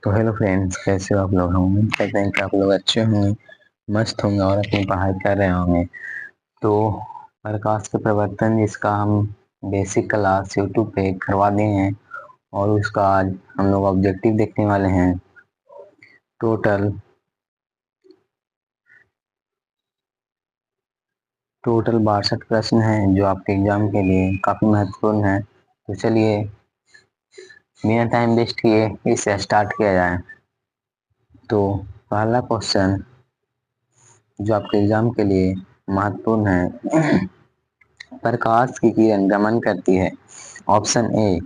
तो hello friends, कैसे हो आप लोग। हम उम्मीद करते हैं कि आप लोग अच्छे होंगे, मस्त होंगे और अपनी पढ़ाई कर रहे होंगे। तो प्रकाश के प्रवर्तन जिसका हम बेसिक क्लास यूट्यूब पे करवा दिए हैं और उसका आज हम लोग ऑब्जेक्टिव देखने वाले हैं। टोटल टोटल 62 प्रश्न हैं जो आपके एग्जाम के लिए काफी महत्वपूर्ण है। तो चलिए बिना टाइम वेस्ट किए इसे स्टार्ट किया जाए। तो पहला क्वेश्चन जो आपके एग्जाम के लिए महत्वपूर्ण है, प्रकाश की किरण गमन करती है। ऑप्शन ए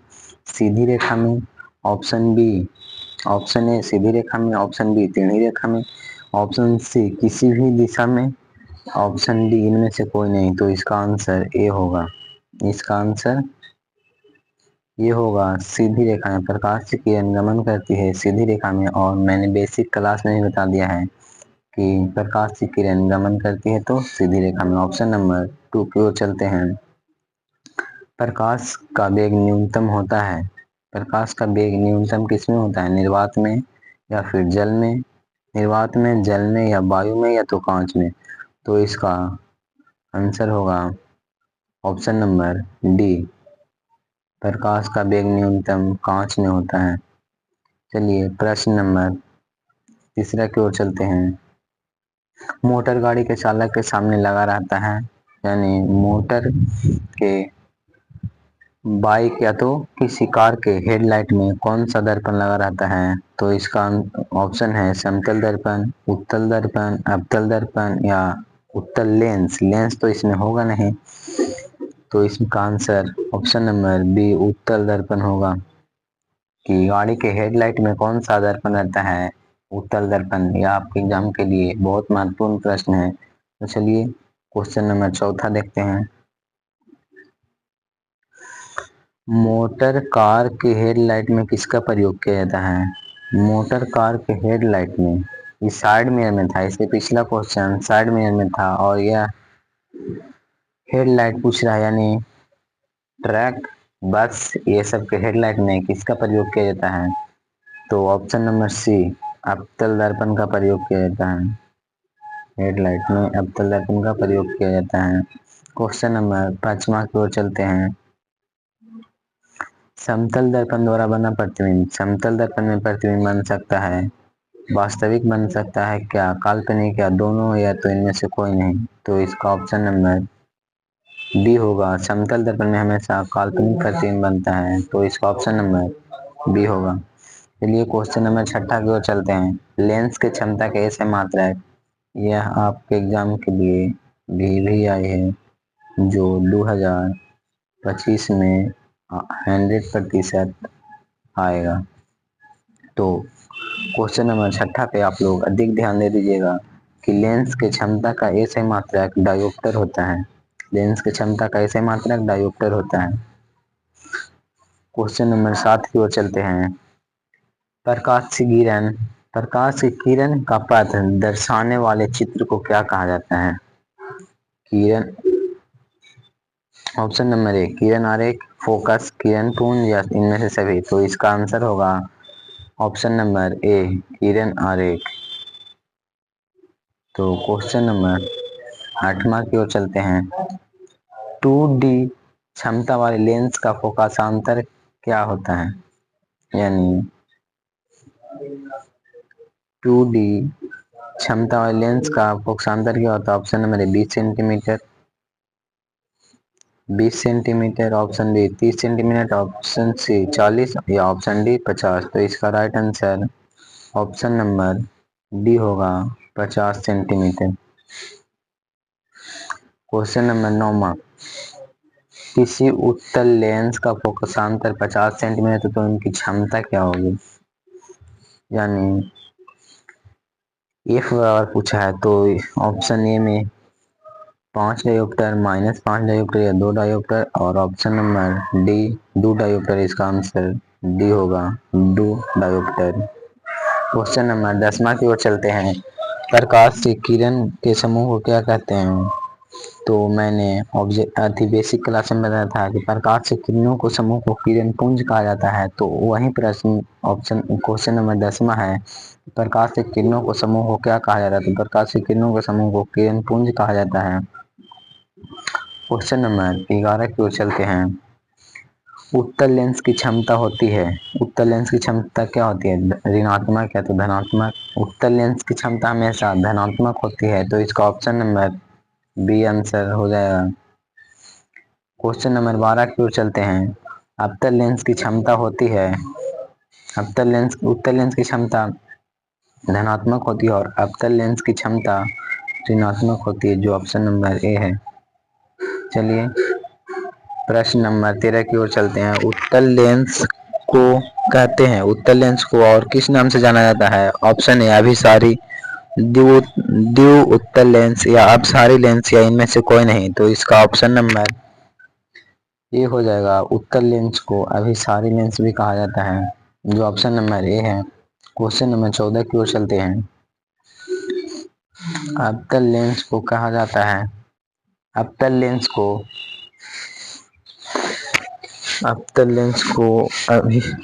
सीधी रेखा में, ऑप्शन ए सीधी रेखा में, ऑप्शन बी टेढ़ी रेखा में, ऑप्शन सी किसी भी दिशा में, ऑप्शन डी इनमें से कोई नहीं। तो इसका आंसर ए होगा। इसका आंसर ये होगा, सीधी रेखा में प्रकाश की किरण गमन करती है सीधी रेखा में। और मैंने बेसिक क्लास में ही बता दिया है कि प्रकाश की किरण गमन करती है तो सीधी रेखा में। ऑप्शन नंबर 2 की ओर चलते हैं। प्रकाश का वेग न्यूनतम होता है। प्रकाश का वेग न्यूनतम किसमें होता है, निर्वात में या फिर जल में, निर्वात में, जल में या वायु में या तो कांच में। तो इसका आंसर होगा ऑप्शन नंबर डी, प्रकाश का वेग न्यूनतम कांच में होता है। चलिए प्रश्न नंबर तीसरा की ओर चलते हैं। मोटर गाड़ी के चालक के सामने लगा रहता है, यानी मोटर के बाइक या तो किसी कार के हेडलाइट में कौन सा दर्पण लगा रहता है। तो इसका ऑप्शन है समतल दर्पण, उत्तल दर्पण, अवतल दर्पण या उत्तल लेंस। लेंस तो इसमें होगा नहीं, तो इसका आंसर ऑप्शन नंबर बी उत्तल दर्पण होगा। कि गाड़ी के हेडलाइट में कौन सा दर्पण रहता है, उत्तल दर्पण। यह आपके एग्जाम के लिए बहुत महत्वपूर्ण प्रश्न है। तो चलिए क्वेश्चन नंबर चौथा देखते हैं। मोटर कार के हेडलाइट में किसका प्रयोग किया जाता है। मोटर कार के हेडलाइट में, ये साइड मिरर में था। इससे पिछला क्वेश्चन साइड मिरर में था और यह हेडलाइट पूछ रहा है, यानी ट्रक, बस, ये सब के हेडलाइट में किसका प्रयोग किया जाता है। तो ऑप्शन नंबर सी अवतल दर्पण का प्रयोग किया जाता है। हेडलाइट में अवतल दर्पण का प्रयोग किया जाता है। क्वेश्चन नंबर 5वां की ओर चलते हैं। समतल दर्पण द्वारा बना प्रतिबिंब, समतल दर्पण में प्रतिबिंब बन सकता है, वास्तविक बन सकता है क्या, काल्पनिक, या दोनों, या तो इनमें से कोई नहीं। तो इसका ऑप्शन नंबर डी होगा, समतल दर्पण में हमेशा काल्पनिक प्रतिबिंब बनता है। तो इसका ऑप्शन नंबर बी होगा। चलिए क्वेश्चन नंबर 6 की ओर चलते हैं। लेंस की क्षमता के ऐसे मात्रक, यह आपके एग्जाम के लिए भी आई है जो 2025 में 100% आएगा। तो क्वेश्चन नंबर 6 पे आप लोग अधिक ध्यान दे दीजिएगा कि लेंस की क्षमता का ऐसे मात्रक डायोप्टर होता है। लेंस की क्षमता का ऐसे मात्रक डायोप्टर होता है। क्वेश्चन नंबर 7 की ओर चलते हैं। प्रकाश की किरण का पथ दर्शाने वाले चित्र को क्या कहा जाता है। किरण, ऑप्शन नंबर ए किरण आरेख, फोकस, किरण पुंज या इनमें से सभी। तो इसका आंसर होगा ऑप्शन नंबर ए किरण आरेख। तो क्वेश्चन नंबर 8वां की ओर चलते हैं। 2D क्षमता वाले लेंस का फोकसांतर क्या होता है, यानी 2D क्षमता वाले लेंस का फोकसांतर क्या होता है। Option number A 20 centimetre, 20 centimetre, option B 30 centimetre, option C 40 या ऑप्शन डी 50। तो इसका right answer option number D होगा, 50 सेंटीमीटर। क्वेश्चन नंबर 9, किसी उत्तल लेंस का फोकसांतर 50 सेंटीमीटर तो उनकी क्षमता क्या होगी। यानी एफ अगर पूछा है तो ऑप्शन ए में 5 डायोप्टर, -5 डायोप्टर या 2 डायोप्टर, और ऑप्शन नंबर डी 2 डायोप्टर। इसका आंसर डी होगा, 2 डायोप्टर। क्वेश्चन नंबर 10वां की ओर चलते हैं। प्रकाश की किरण के समूह को क्या कहते हैं। तो मैंने ऑब्जेक्ट बेसिक क्लास में बताया था कि प्रकाश से किरणों को समूह को किरण पुंज कहा जाता है। तो वही प्रश्न ऑप्शन क्वेश्चन नंबर 10वां है, प्रकाश से किरणों को समूह को क्या कहा जाता है? तो प्रकाश से किरणों के समूह को किरण पुंज कहा जाता है। क्वेश्चन नंबर 11 की ओर चलते हैं। उत्तल लेंस की क्षमता होती है, उत्तल लेंस की क्षमता क्या होती है? ऋणात्मक या तो धनात्मक। उत्तल लेंस की क्षमता हमेशा धनात्मक होती है, तो इसका ऑप्शन नंबर बी आंसर हो जाएगा। क्वेश्चन नंबर 12 की ओर चलते हैं। अवतल लेंस की क्षमता होती है, उत्तल लेंस की क्षमता धनात्मक होती है और अवतल लेंस की क्षमता ऋणात्मक होती है, जो ऑप्शन नंबर ए है। चलिए प्रश्न नंबर 13 की ओर चलते हैं। उत्तल लेंस को कहते हैं, उत्तल लेंस को और किस नाम से जाना जाता है? ऑप्शन ए अभिसारी, द्वि उत्तल लेंस या अपसारी लेंस या इनमें से कोई नहीं। तो इसका ऑप्शन नंबर ए हो जाएगा। उत्तल लेंस को अभिसारी लेंस भी कहा जाता है, जो ऑप्शन नंबर ए है। क्वेश्चन नंबर 14 की ओर चलते हैं। अवतल लेंस को कहा जाता है, अवतल लेंस को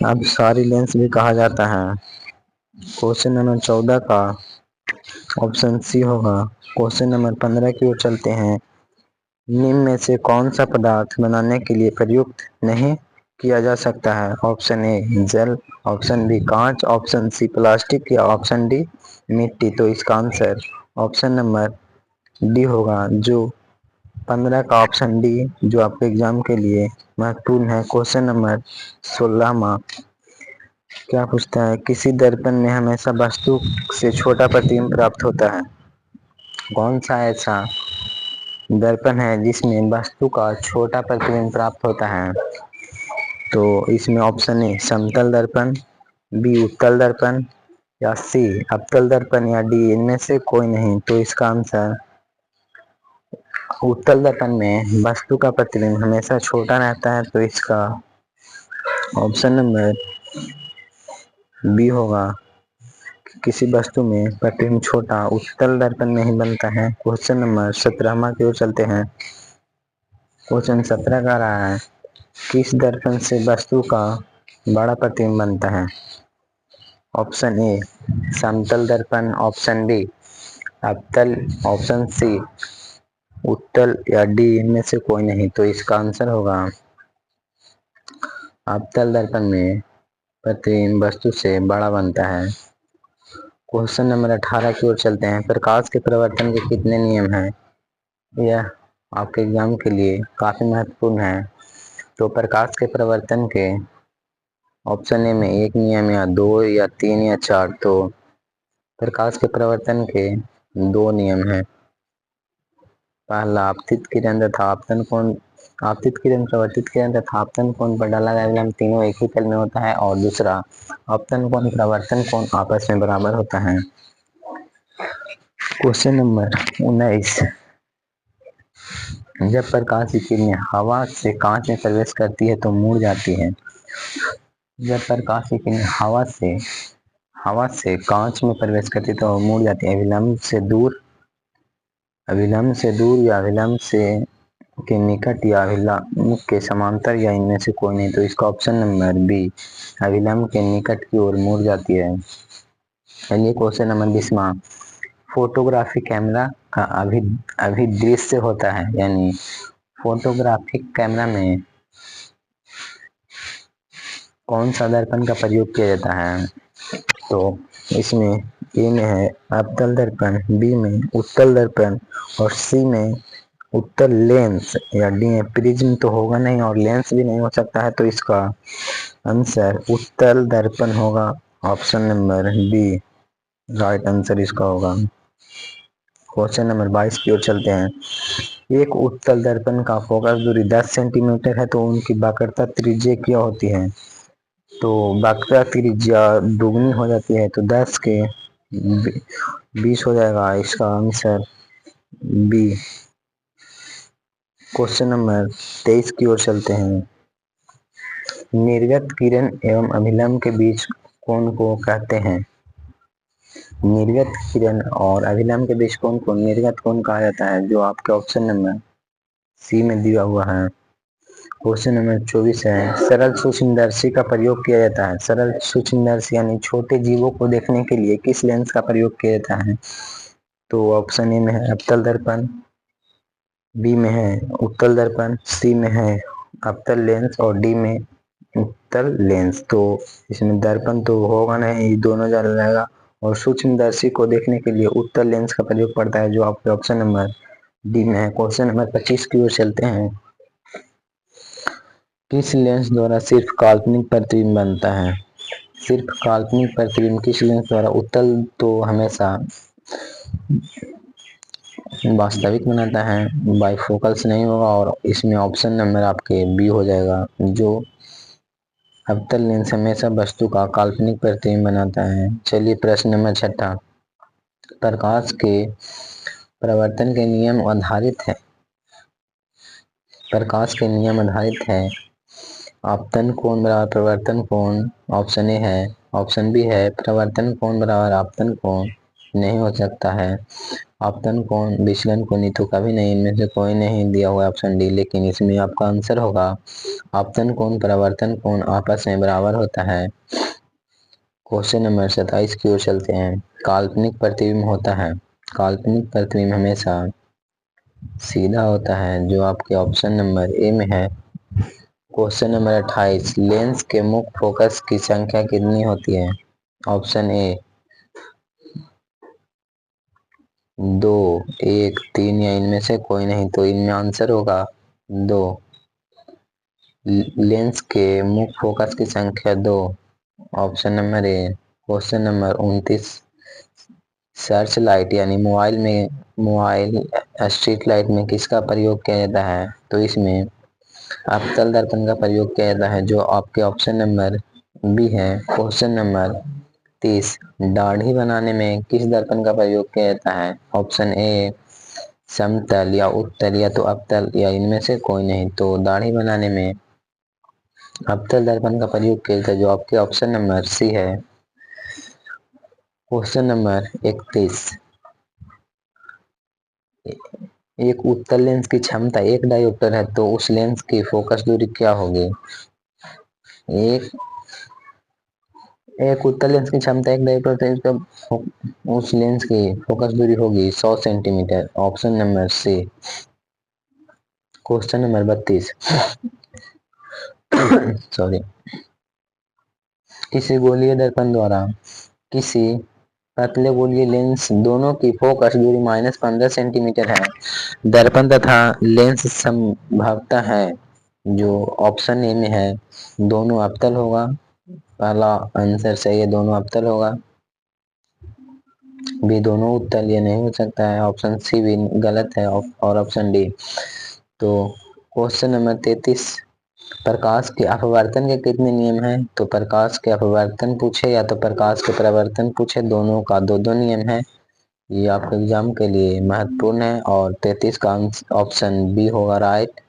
अपसारी लेंस भी कहा जाता है। क्वेश्चन नंबर 14 का ऑप्शन सी होगा। क्वेश्चन नंबर 15 की ओर चलते हैं। निम्न में से कौन सा पदार्थ बनाने के लिए प्रयुक्त नहीं किया जा सकता है? ऑप्शन ए जल, ऑप्शन बी कांच, ऑप्शन सी प्लास्टिक या ऑप्शन डी मिट्टी। तो इसका आंसर ऑप्शन नंबर डी होगा, जो 15 का ऑप्शन डी, जो आपके एग्जाम के लिए महत्वपूर्ण है। क्वेश्चन नंबर 16वां क्या पूछता है? किसी दर्पण में हमेशा वस्तु से छोटा प्रतिबिंब प्राप्त होता है। कौन सा ऐसा दर्पण है जिसमें वस्तु का छोटा प्रतिबिंब प्राप्त होता है? तो इसमें ऑप्शन ए समतल दर्पण, बी उत्तल दर्पण या सी अवतल दर्पण या डी इनमें से कोई नहीं। तो इसका आंसर उत्तल दर्पण में वस्तु का प्रतिबिंब हमेशा छोटा रहता है, तो इसका ऑप्शन नंबर बी होगा। किसी वस्तु में प्रतिबिंब छोटा उत्तल दर्पण में ही बनता है। क्वेश्चन नंबर 17वां की ओर चलते हैं। क्वेश्चन 17 का रहा है, किस दर्पण से वस्तु का बड़ा प्रतिबिंब बनता है? ऑप्शन ए समतल दर्पण, ऑप्शन बी अवतल, ऑप्शन सी उत्तल या डी इनमें से कोई नहीं। तो इसका आंसर होगा अवतल दर्पण में प्रतिबिंब वस्तु से बड़ा बनता है। क्वेश्चन नंबर 18 की ओर चलते हैं। प्रकाश के परिवर्तन के कितने नियम हैं? यह आपके एग्जाम के लिए काफी महत्वपूर्ण है। तो प्रकाश के परिवर्तन के ऑप्शन ए में एक नियम या दो या तीन या चार। तो प्रकाश के परिवर्तन के दो नियम हैं। पहला आपतित किरण तथा आपतन कोण, आपतित किरण प्रवर्तित किरण तथा आपतन कोण पर डाला गया विलंब तीनों एक ही तल में होता है। और दूसरा आपतन कोण प्रवर्तन कोण आपस में बराबर होता है। क्वेश्चन नंबर 19, जब प्रकाश की किरणें हवा से कांच में प्रवेश करती है तो मुड़ जाती है। जब प्रकाश की किरणें हवा से कांच में प्रवेश करती है तो मुड़ जाती है। अभिलंब से दूर या अभिलंब से के निकट या अभिलंब के समांतर या इनमें से कोई नहीं। तो इसका ऑप्शन नंबर बी अभिलंब के निकट की ओर मुड़ जाती है। चलिए क्वेश्चन नंबर 20वां, फोटोग्राफी कैमरा का अभिदृश्य होता है, यानी फोटोग्राफिक कैमरा में कौन सा दर्पण का प्रयोग किया जाता है? तो इसमें ए में है अवतल दर्पण, बी में उत्तल दर्पण और सी में उत्तल लेंस या डी में प्रिज्म तो होगा नहीं और लेंस भी नहीं हो सकता है। तो इसका आंसर उत्तल दर्पण होगा। Option number B right answer इसका होगा। क्वेश्चन नंबर 22 की ओर चलते हैं। एक उत्तल दर्पण का फोकस दूरी 10 सेंटीमीटर है, तो उनकी वक्रता त्रिज्या क्या होती है? तो वक्रता त्रिज्या दुगनी हो जाती है, तो 10 के 20 हो जाएगा। इसका आंसर बी। क्वेश्चन नंबर 23 की ओर चलते हैं। निर्गत किरण एवं अभिलंब के बीच कोण को कहते हैं? निर्गत किरण और अभिलंब के बीच कोण को निर्गत कोण कहा जाता है, जो आपके ऑप्शन नंबर सी में दिया हुआ है। क्वेश्चन नंबर 24 है, सरल सूक्ष्मदर्शी का प्रयोग किया जाता है। सरल सूक्ष्मदर्शी यानी छोटे जीवों को देखने के लिए किस लेंस का प्रयोग किया जाता है? तो ऑप्शन ए में है अवतल दर्पण, बी में है उत्तल दर्पण, सी में है अवतल लेंस और डी में उत्तल लेंस। तो इसमें दर्पण तो होगा नहीं, ये दोनों चल जाएगा। और सूक्ष्मदर्शी को देखने के लिए उत्तल लेंस का प्रयोग पड़ता है, जो आपके ऑप्शन नंबर डी में है। क्वेश्चन नंबर 25 की ओर चलते हैं। किस लेंस द्वारा सिर्फ काल्पनिक प्रतिबिंब बनता है? सिर्फ काल्पनिक प्रतिबिंब किस लेंस द्वारा? उत्तल तो हमेशा वास्तविक बनाता है, बाइफोकल्स नहीं होगा। और इसमें ऑप्शन नंबर आपके बी हो जाएगा, जो अवतल लेंस हमेशा वस्तु का काल्पनिक प्रतिबिंब बनाता है। चलिए प्रश्न नंबर 6, प्रकाश के प्रवर्तन के नियम आधारित है। प्रकाश के नियम आधारित है आपतन कोण बराबर प्रवर्तन कोण, ऑप्शन ए है। ऑप्शन बी है प्रवर्तन कोण बराबर आपतन कोण, नहीं हो सकता है। आपतन कोण विचलन कोण, तो कभी नहीं, इनमें से कोई नहीं दिया हुआ ऑप्शन डी। लेकिन इसमें आपका आंसर होगा आपतन कोण प्रवर्तन कोण आपस में बराबर होता है। क्वेश्चन नंबर 27 की ओर चलते हैं। काल्पनिक प्रतिबिंब होता है, काल्पनिक प्रतिबिंब हमेशा सीधा होता है, जो आपके ऑप्शन नंबर ए में है। क्वेश्चन नंबर 28, लेंस के मुख्य फोकस की संख्या कितनी होती है? ऑप्शन ए 2, 1, 3 या इनमें से कोई नहीं। तो इनमें आंसर होगा 2। लेंस के मुख्य फोकस की संख्या 2, ऑप्शन नंबर ए। क्वेश्चन नंबर 29, सर्च लाइट यानी मोबाइल स्ट्रीट लाइट में किसका प्रयोग किया जाता है? तो इसमें अवतल दर्पण का प्रयोग किया जाता है, जो आपके ऑप्शन नंबर बी है। क्वेश्चन नंबर 30, दाढ़ी बनाने में किस दर्पण का प्रयोग किया जाता है? ऑप्शन ए समतल या उत्तल या तो अवतल या इनमें से कोई नहीं। तो दाढ़ी बनाने में अवतल दर्पण का प्रयोग किया जाता है, जो आपके ऑप्शन नंबर सी है। क्वेश्चन नंबर 31, एक उत्तल लेंस की क्षमता 1 डायोप्टर है, तो उस लेंस की फोकस दूरी क्या होगी? एक उत्तल लेंस की क्षमता 1 डायोप्टर है, इसका उस लेंस की फोकस दूरी होगी 100 centimetre, option number C. Question number 32 sorry, किसी गोलीय दर्पण द्वारा किसी पतले गोलीय लेंस दोनों की फोकस दूरी -15 सेंटीमीटर है। दर्पण तथा लेंस संभवतः है, जो ऑप्शन ए में है, दोनों अवतल होगा। पहला आंसर सही है, दोनों अवतल होगा। बी दोनों उत्तल, ये नहीं हो सकता है। ऑप्शन सी भी गलत है और ऑप्शन डी। तो क्वेश्चन नंबर 33, प्रकाश के अपवर्तन के कितने नियम हैं? तो प्रकाश के अपवर्तन पूछे या तो प्रकाश के प्रवर्तन पूछे, दोनों का 2 नियम है। ये आपके एग्जाम के लिए महत्वपूर्ण है। और 33 का ऑप्शन बी होगा राइट।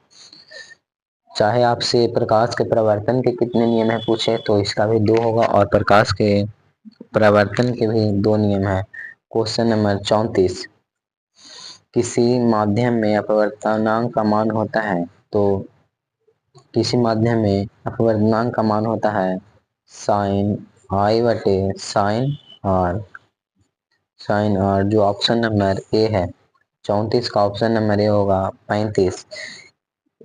चाहे आपसे प्रकाश के प्रवर्तन के कितने नियम है पूछे, तो इसका भी 2 होगा और प्रकाश के प्रवर्तन के भी 2 नियम है। क्वेश्चन नंबर 34, किसी माध्यम में अपवर्तनांक का मान होता है, तो किसी माध्यम में अपवर्तनांक का मान होता है साइन आई बटे साइन आर, साइन आर, जो ऑप्शन नंबर ए है। 34 का ऑप्शन नंबर ए होगा। 35,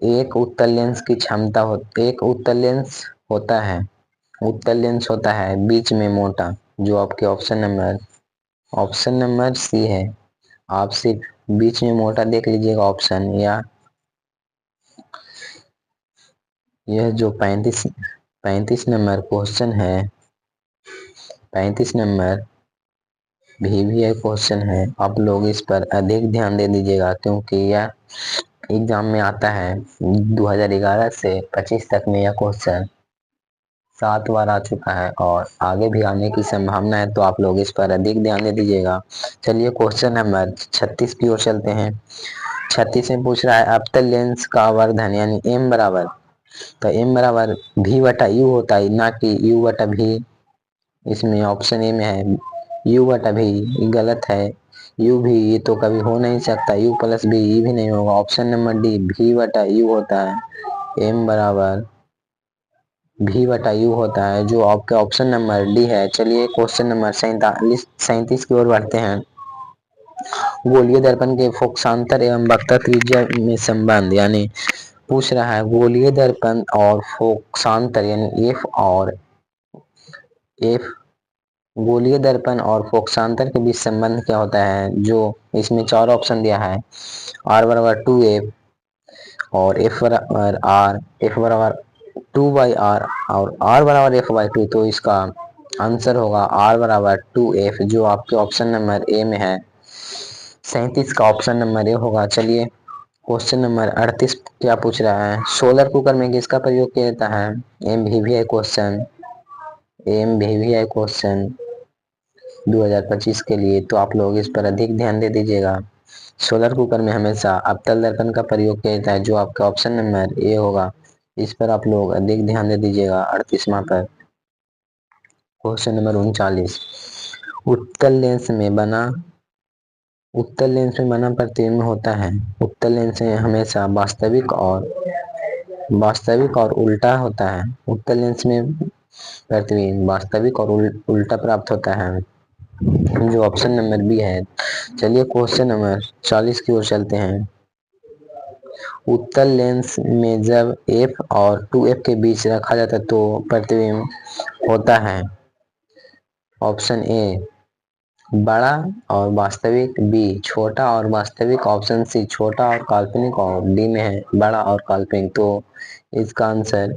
एक उत्तल लेंस की क्षमता एक उत्तल लेंस होता है, उत्तल लेंस होता है बीच में मोटा, जो आपके ऑप्शन नंबर सी है। आप सिर्फ बीच में मोटा देख लीजिएगा ऑप्शन, या यह जो 35 नंबर क्वेश्चन है, 35 नंबर भी क्वेश्चन है, आप लोग इस पर अधिक ध्यान दे दीजिएगा, क्योंकि यह एग्जाम में आता है। 2011 से 25 तक में यह क्वेश्चन 7 बार आ चुका है और आगे भी आने की संभावना है, तो आप लोग इस पर अधिक ध्यान दे दीजिएगा। चलिए क्वेश्चन नंबर 36 की ओर चलते हैं। 36 में पूछ रहा है अवतल लेंस का आवर्धन यानी एम बराबर, तो एम बराबर भी बटा यू होता है, ना कि यू बटा भी। इसमें ऑप्शन ए में है u बटा भी, ये गलत है। u भी ये तो कभी हो नहीं सकता, u प्लस भी ये भी नहीं होगा। ऑप्शन नंबर डी भी बटा u होता है, m बराबर भी बटा u होता है, जो आपका ऑप्शन नंबर डी है। चलिए क्वेश्चन नंबर 37 की ओर बढ़ते हैं। गोलीय दर्पण के फोकसांतर एवं वक्रता त्रिज्या में संबंध, यानी पूछ रहा है गोलीय दर्पण और फोकसांतर यानी एफ गोलीय दर्पण और फोकसांतर के बीच संबंध क्या होता है। जो इसमें चार ऑप्शन दिया है, r बराबर 2f और f बराबर r, f बराबर 2/r और r बराबर f/2। तो इसका आंसर होगा r बराबर 2f, जो आपके ऑप्शन नंबर ए में है। 37 का ऑप्शन नंबर ए होगा। चलिए क्वेश्चन नंबर 38 क्या पूछ रहा है, सोलर कुकर में किसका प्रयोग किया जाता है। M V V I question 2025 के लिए, तो आप लोग इस पर अधिक ध्यान दे दीजिएगा। सोलर कुकर में हमेशा अवतल दर्पण का प्रयोग किया जाता है, जो आपका ऑप्शन नंबर ए होगा। इस पर आप लोग अधिक ध्यान दे दीजिएगा 38वां पर। क्वेश्चन नंबर 39, उत्तल लेंस में बना प्रतिबिंब होता है। उत्तल लेंस में हमेशा वास्तविक और उल्टा होता है। उत्तल लेंस में प्रतिबिंब वास्तविक और उल्टा प्राप्त होता है, जो ऑप्शन नंबर बी है। चलिए क्वेश्चन नंबर 40 की ओर चलते हैं। उत्तल लेंस में जब f और 2f के बीच रखा जाता है तो प्रतिबिंब होता है। ऑप्शन ए बड़ा और वास्तविक, बी छोटा और वास्तविक, ऑप्शन सी छोटा और काल्पनिक, और डी में है बड़ा और काल्पनिक। तो इसका आंसर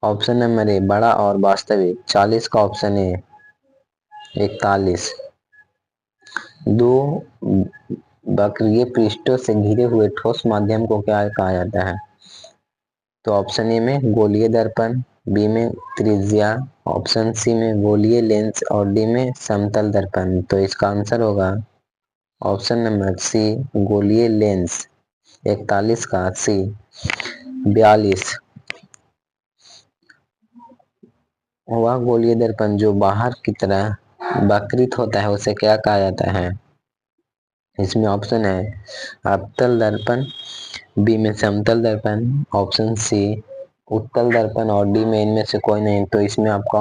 ऑप्शन नंबर ए बड़ा और वास्तविक। 40 का ऑप्शन ए। 41, दो वक्रीय पृष्ठों से घिरे हुए ठोस माध्यम को क्या कहा जाता है। तो ऑप्शन ए में गोलीय दर्पण, बी में त्रिज्या, ऑप्शन सी में गोलीय लेंस और डी में समतल दर्पण। तो इसका आंसर होगा ऑप्शन नंबर सी गोलीय लेंस। 41 का सी। 42, वह गोलीय दर्पण जो बाहर की तरह वक्रित होता है उसे क्या कहा जाता है। इसमें ऑप्शन है अवतल दर्पण, बी में समतल दर्पण, ऑप्शन सी उत्तल दर्पण और डी में इनमें से कोई नहीं। तो इसमें आपका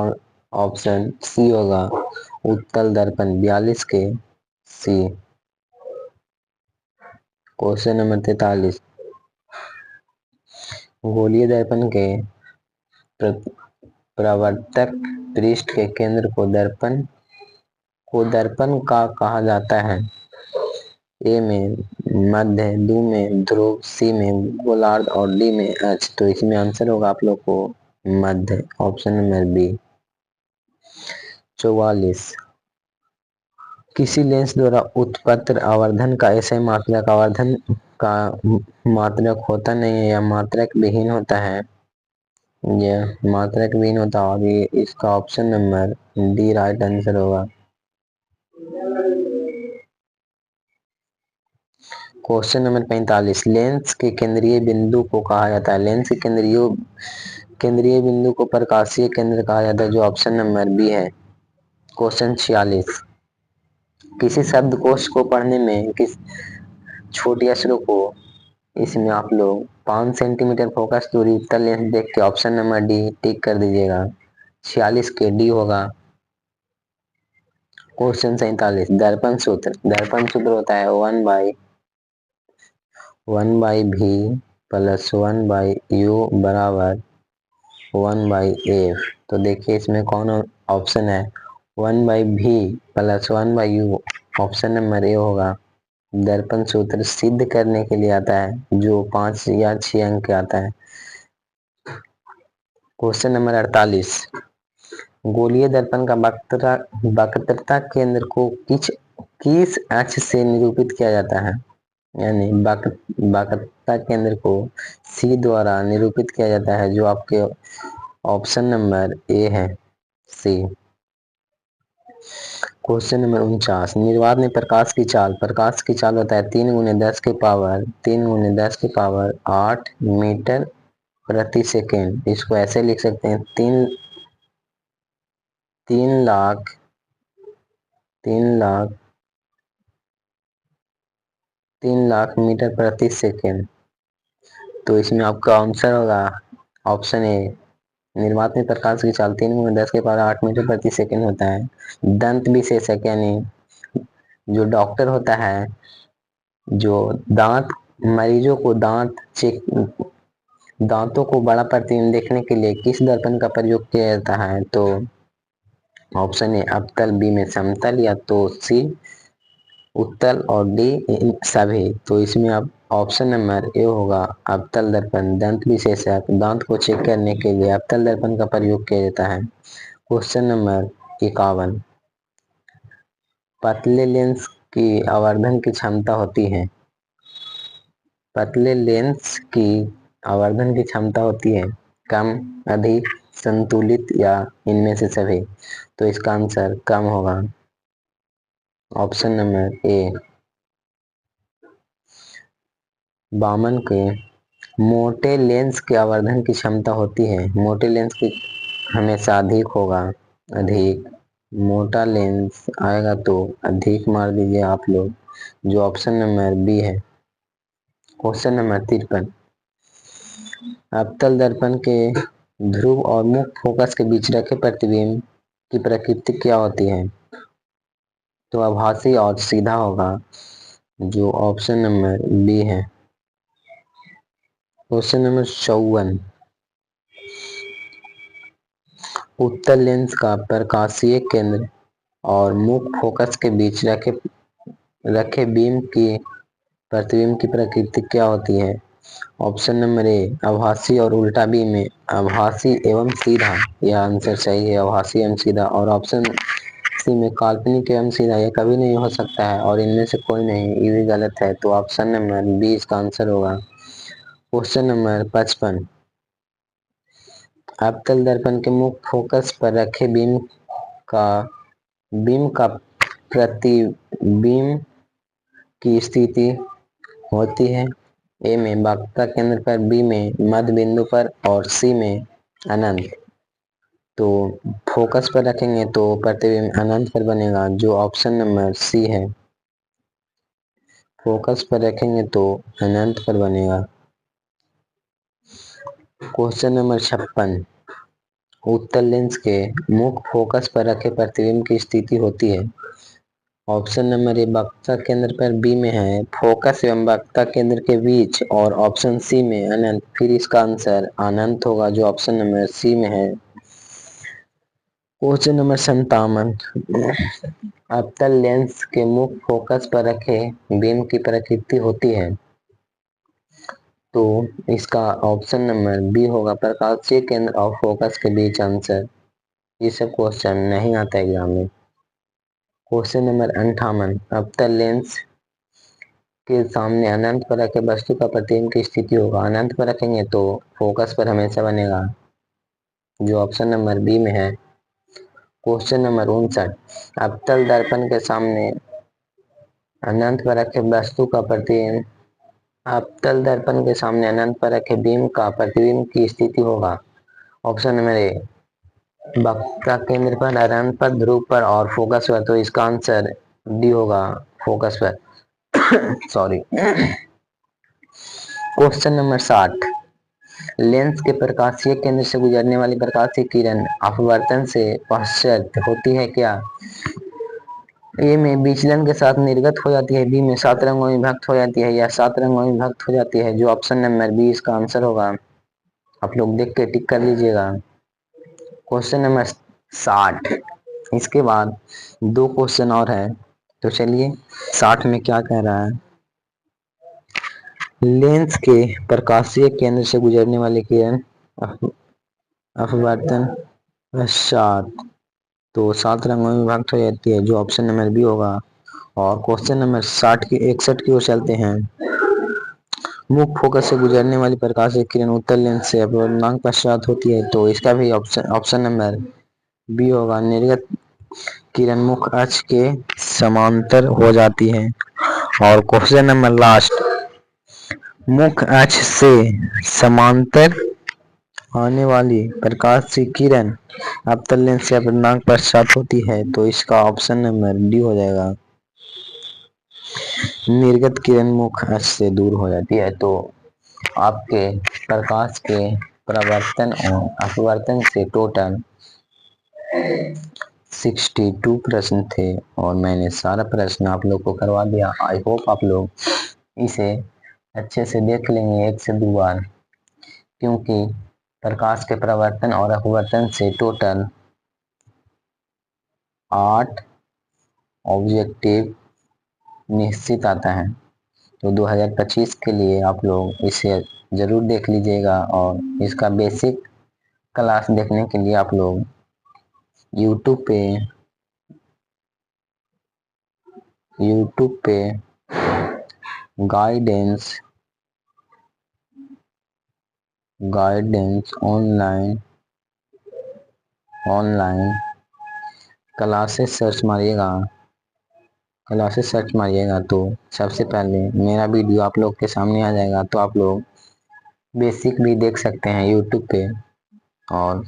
ऑप्शन सी होगा उत्तल दर्पण। 42 के सी। क्वेश्चन नंबर 43, गोलीय दर्पण के प्रवर्तक पृष्ठ के केंद्र को दर्पण का कहा जाता है। ए में मध्य, बी में ध्रुव, सी में गोलार्ध और डी में अक्ष। तो इसमें आंसर होगा आप लोग को मध्य, ऑप्शन नंबर बी। 44, किसी लेंस द्वारा उत्पन्न आवर्धन का ऐसे मात्रक आवर्धन का मात्रक होता नहीं है या मात्रक विहीन होता है। यह मात्रक विहीन होता है और ये इसका option number D right answer होगा। क्वेश्चन नंबर 45, लेंस के केंद्रीय बिंदु को कहा जाता है। लेंस के केंद्रीय बिंदु को प्रकाशीय केंद्र कहा जाता है, जो ऑप्शन नंबर बी है। क्वेश्चन 46, किसी शब्दकोश को पढ़ने में किस छोटे अक्षरों को इसमें आप लोग 5 सेंटीमीटर फोकस दूरी उत्तल लेंस देख के ऑप्शन नंबर डी टिक कर दीजिएगा। 46 के डी होगा। क्वेश्चन 47, दर्पण सूत्र होता है 1/v प्लस 1/u बराबर 1/f। तो देखिए इसमें कौन ऑप्शन है 1/v plus 1/u, option number ए होगा। दर्पण सूत्र सिद्ध करने के लिए आता है, जो 5 या 6 अंक के आता है। क्वेश्चन नंबर 48, गोलीय दर्पण का वक्रता केंद्र को किस अक्ष से निरूपित किया जाता है। यानी वक्रता केंद्र को सी द्वारा निरूपित किया जाता है, जो आपके ऑप्शन नंबर ए है, सी। क्वेश्चन नंबर 49, निर्वात में प्रकाश की चाल होता है 3 × 10⁸ मीटर प्रति सेकेंड। इसको ऐसे लिख सकते हैं 3 3 लाख मीटर प्रति सेकेंड। तो इसमें आपका आंसर होगा ऑप्शन ए। निर्वात में प्रकाश की चाल 3×10⁸ मीटर प्रति सेकेंड होता है। दंत विशेषज्ञ यानी जो डॉक्टर होता है, जो दांत मरीजों को दांतों को बड़ा प्रतिबिंब देखने के लिए किस दर्पण का प्रयोग किया जाता है? तो ऑप्शन ए अवतल, बी में समतल, या तो सी उत्तल और डी इन सभी। तो इसमें आप ऑप्शन नंबर ए होगा अवतल दर्पण। दंत विशेषज्ञ दांत को चेक करने के लिए अवतल दर्पण का प्रयोग किया जाता है। क्वेश्चन नंबर 51, पतले लेंस की आवर्धन की क्षमता होती है। पतले लेंस की आवर्धन की क्षमता होती है कम, अधिक, संतुलित या इनमें से सभी। तो इसका आंसर कम होगा, ऑप्शन नंबर ए। बामन के मोटे लेंस के आवर्धन की क्षमता होती है। मोटे लेंस की हमेशा अधिक होगा, अधिक। मोटा लेंस आएगा तो अधिक मार दीजिए आप लोग, जो ऑप्शन नंबर बी है। क्वेश्चन नंबर 53, अवतल दर्पण के ध्रुव और मुख्य फोकस के बीच रखे प्रतिबिंब की प्रकृति क्या होती है? तो आभासी और सीधा होगा, जो ऑप्शन नंबर बी है। क्वेश्चन नंबर 54, उत्तल लेंस का प्रकाशीय केंद्र और मुख्य फोकस के बीच रखे बीम की प्रतिबिंब की प्रकृति क्या होती है? ऑप्शन नंबर ए आभासी और उल्टा बीम में आभासी एवं सीधा, यह आंसर सही है, आभासी एवं सीधा। और ऑप्शन सी में काल्पनिक एवं सीधा, यह कभी नहीं हो सकता है और इनमें से कोई नहीं, ये भी गलत है। तो ऑप्शन नंबर बी इसका आंसर होगा। क्वेश्चन नंबर 55, अवतल दर्पण के मुख्य फोकस पर रखे बीम का प्रतिबिंब की स्थिति होती है ए में वक्रता केंद्र पर, बी में मध्य बिंदु पर और सी में अनंत। तो फोकस पर रखेंगे तो प्रतिबिंब अनंत पर बनेगा, जो ऑप्शन नंबर सी है। फोकस पर रखेंगे तो अनंत पर बनेगा। क्वेश्चन नंबर 56, उत्तल लेंस के मुख्य फोकस पर रखे प्रतिबिंब की स्थिति होती है। ऑप्शन नंबर ए वक्रता केंद्र पर, बी में है फोकस एवं वक्रता केंद्र के बीच, और ऑप्शन सी में अनंत। फिर इसका आंसर अनंत होगा, जो ऑप्शन नंबर सी में है। क्वेश्चन नंबर 57, अवतल लेंस के मुख्य फोकस पर रखे बीम की प्रकृति होती है। तो इसका ऑप्शन नंबर बी होगा प्रकाशीय केंद्र और फोकस के बीच। आंसर, ये सब क्वेश्चन नहीं आता एग्जाम में। क्वेश्चन नंबर 58, अवतल लेंस के सामने अनंत पर रखे वस्तु का प्रतिबिंब की स्थिति होगा। अनंत पर रखेंगे तो फोकस पर हमेशा बनेगा, जो ऑप्शन नंबर बी में है। क्वेश्चन नंबर 59, अवतल दर्पण के सामने अनंत पर रखे वस्तु का प्रतिबिंब अवतल दर्पण के सामने अनंत पर रखे बीम का प्रतिबिंब की स्थिति होगा। ऑप्शन नंबर ए वक्रता केंद्र पर, अनंत पर, ध्रुव पर और फोकस पर। तो इसका आंसर डी होगा, फोकस पर। सॉरी। क्वेश्चन नंबर 60, लेंस के प्रकाशीय केंद्र से गुजरने वाली प्रकाशीय किरण अपवर्तन से पश्चात होती है क्या? ए में विचलन के साथ निर्गत हो जाती है, बी में 7 रंगों में विभक्त हो जाती है, या 7 रंगों में विभक्त हो जाती है, जो ऑप्शन नंबर बी इसका आंसर होगा। आप लोग देख के टिक कर लीजिएगा। क्वेश्चन नंबर 60, इसके बाद 2 क्वेश्चन और है, तो चलिए 60 में क्या कह रहा है। लेंस के प्रकाशीय केंद्र से गुजरने वाली किरण अपवर्तन पश्चात तो 7 रंगों में विभक्त हो जाती है, जो ऑप्शन नंबर बी होगा। और क्वेश्चन नंबर 61 की ओर चलते हैं। मुख्य फोकस से गुजरने वाली प्रकाशीय किरण उत्तल लेंस से अपवर्तनांक पश्चात होती है, तो इसका भी ऑप्शन नंबर बी होगा। निर्गत किरण मुख्य अक्ष के समांतर हो जाती है। और क्वेश्चन नंबर लास्ट, मुख्य अक्ष से समांतर आने वाली प्रकाश की किरण अपतल लेंस से अपनांक पश्चात होती है तो इसका ऑप्शन नंबर डी हो जाएगा। निर्गत किरण मुख अक्ष से दूर हो जाती है तो आपके प्रकाश के प्रवर्तन और अपवर्तन से टोटल 62 प्रश्न थे और मैंने सारा प्रश्न आप लोग को करवा दिया। आई होप आप लोग इसे अच्छे से देख लेंगे 1 से 2 बार, क्योंकि प्रकाश के प्रवर्तन और अपवर्तन से टोटल 8 ऑब्जेक्टिव निश्चित आता है। तो 2025 के लिए आप लोग इसे ज़रूर देख लीजिएगा और इसका बेसिक क्लास देखने के लिए आप लोग यूट्यूब पे गाइडेंस ऑनलाइन क्लासेस सर्च मारिएगा तो सबसे पहले मेरा वीडियो आप लोग के सामने आ जाएगा। तो आप लोग बेसिक भी देख सकते हैं यूट्यूब पे। और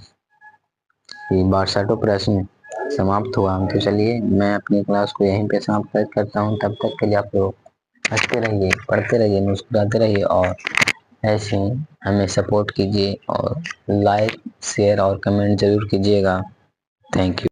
ये 62 प्रश्न समाप्त हुआ। तो चलिए मैं अपनी क्लास को यहीं पे समाप्त करता हूँ। तब तक के लिए आप लोग हंसते रहिए, पढ़ते रहिए, मुस्कुराते रहिए और ऐसे ही हमें सपोर्ट कीजिए और लाइक शेयर और कमेंट जरूर कीजिएगा। Thank you.